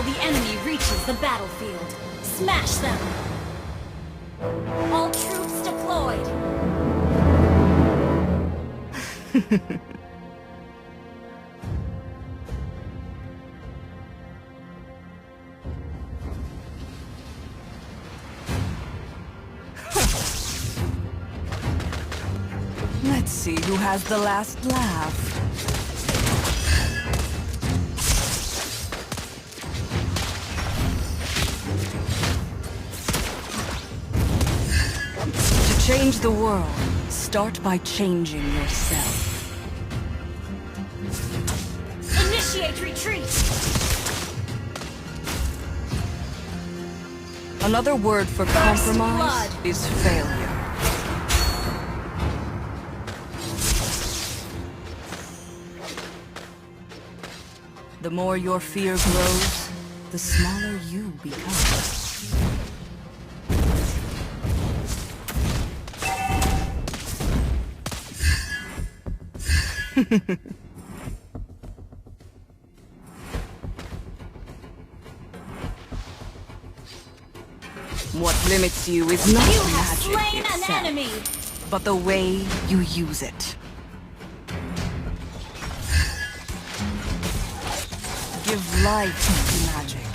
the enemy reaches the battlefield. Smash them! All troops deployed! Let's see who has the last laugh. To change the world, start by changing yourself. Initiate retreat! Another word for compromise blood. is failure. The more your fear grows, the smaller you become. What limits you is not You have magic slain itself, an enemy! but the way you use it. Give life to magic.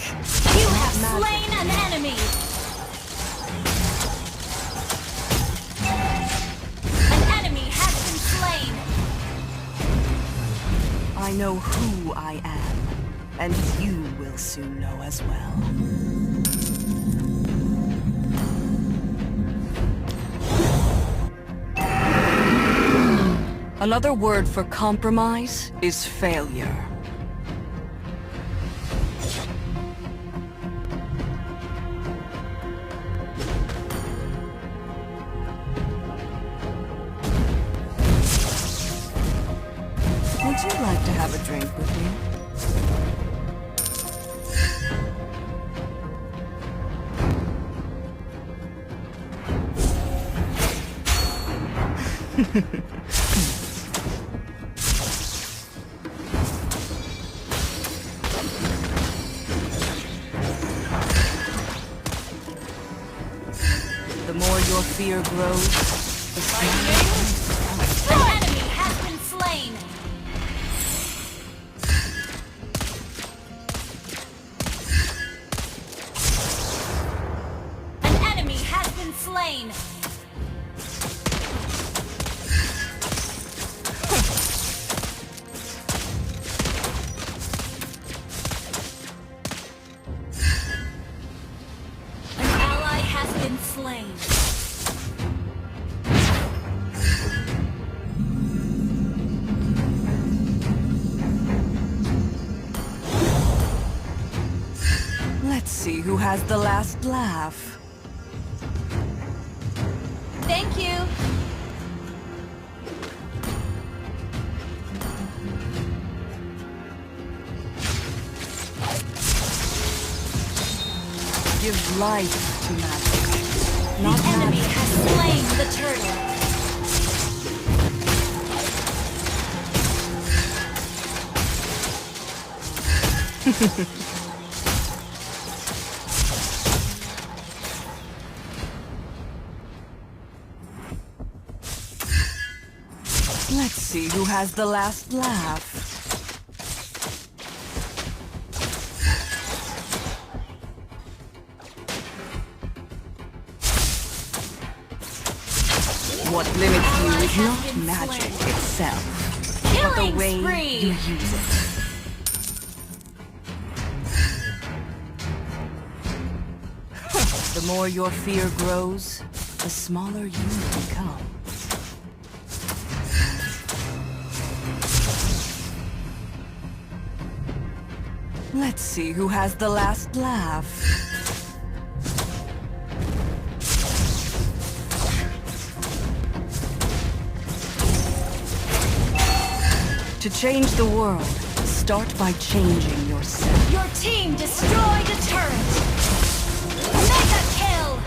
You not have magic. slain an enemy! An enemy has been slain! I know who I am, and you will soon know as well. Another word for compromise is failure. Would you like to have a drink with me? The more your fear grows, the stronger. An enemy has been slain! An enemy has been slain! An ally has been slain. Let's see who has the last laugh. Thank you! Give life to magic, not The enemy magic. has slain the turtle. Let's see who has the last laugh. What limits you is not magic itself, but the Killing way spree! you use it. The more your fear grows, the smaller you become. Let's see who has the last laugh. To change the world, start by changing yourself. Your team destroyed a turret! Mega kill!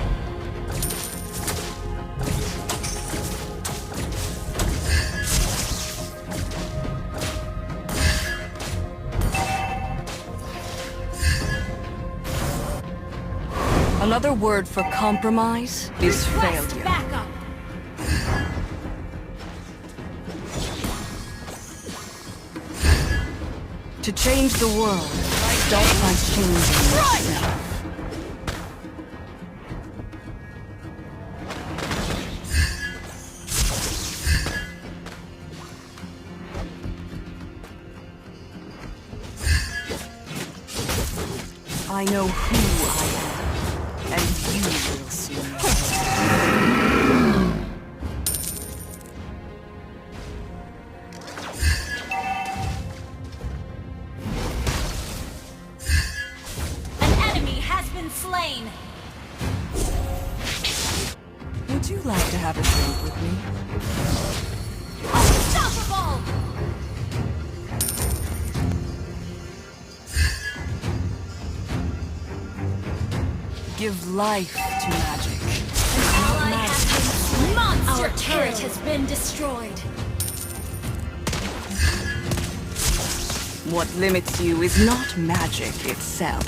Another word for compromise is Request failure. backup. To change the world, start by changing yourself. I know who I am, and you will soon know. An enemy has been slain. Would you like to have a drink with me? Unstoppable! Give life to magic. Ally has been slain. Our turret has been destroyed. What limits you is not magic itself,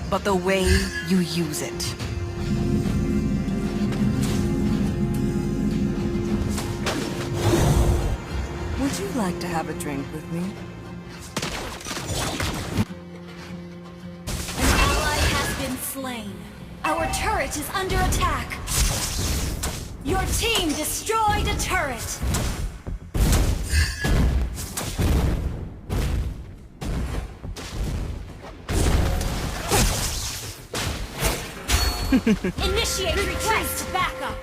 but the way you use it. Would you like to have a drink with me? An ally has been slain. Our turret is under attack. Your team destroyed a turret. Initiate request backup.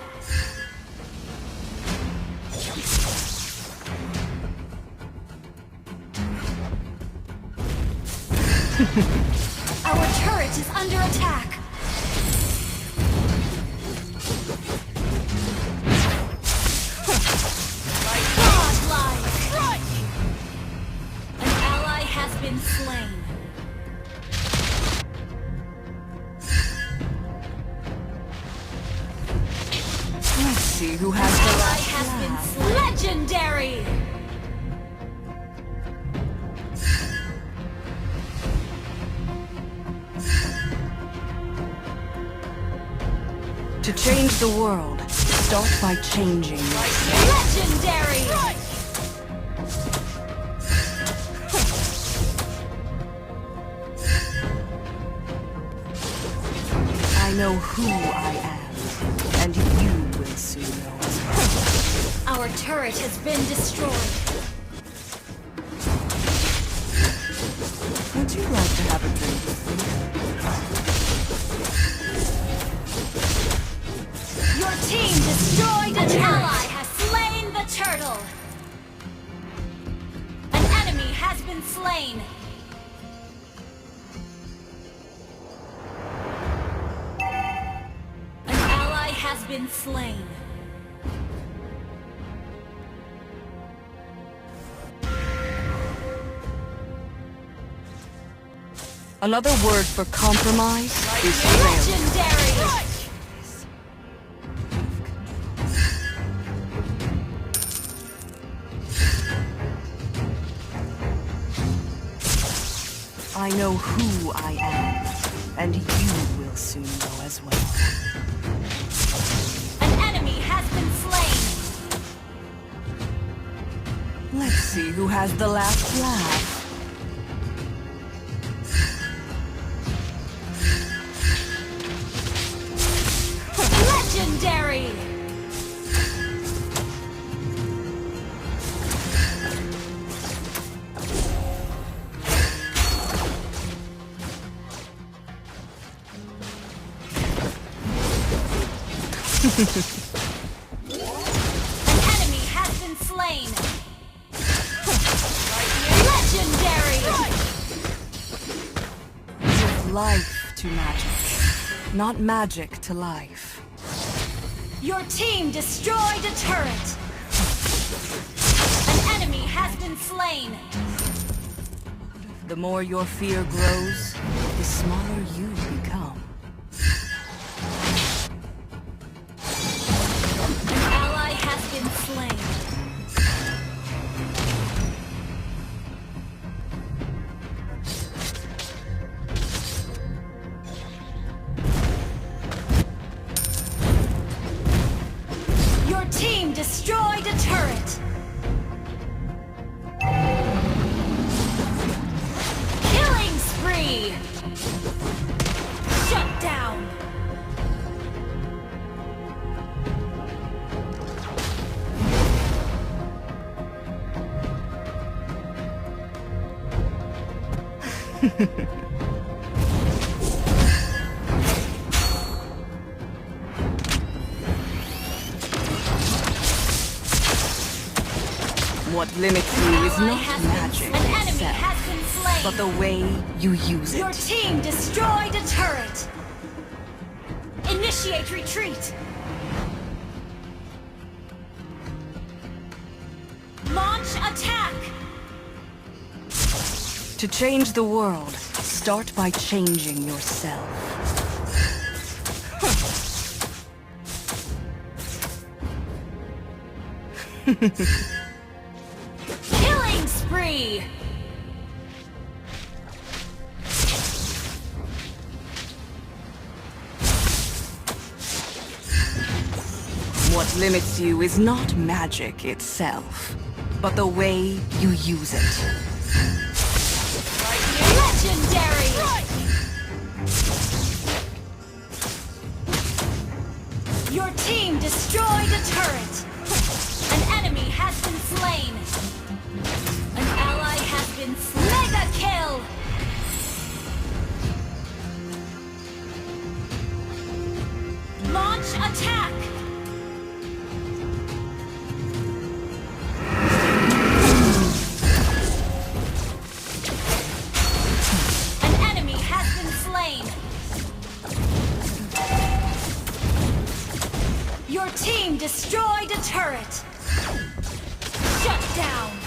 Our turret is under attack. Godlike. An ally has been slain. Let's see who has the Ally last has been laugh. slain. Legendary. To change the world, start by changing yourself. Legendary. I know who I am, and you will soon know as well. Our turret has been destroyed. Would you like to have a drink with me? Your team destroyed a turret. An ally has slain the turtle. An enemy has been slain. An ally has been slain. Another word for compromise is failure. Legendary. I know who I am, and you will soon know as well. An enemy has been slain. Let's see who has the last laugh. Legendary. An enemy has been slain. Legendary. Give life to magic, not magic to life. Your team destroyed a turret. An enemy has been slain. The more your fear grows, the smaller you become. An ally has been slain. What limits you is not magic An enemy itself, has been slain. but the way you use Your it. team destroyed a turret. Initiate retreat. Launch attack. To change the world, start by changing yourself. Killing spree. What limits you is not magic itself, but the way you use it. Legendary. Your team destroyed a turret. An enemy has been slain. An ally has been slain. Mega kill. Launch attack. An enemy has been slain. Your team destroyed a turret. Shut down.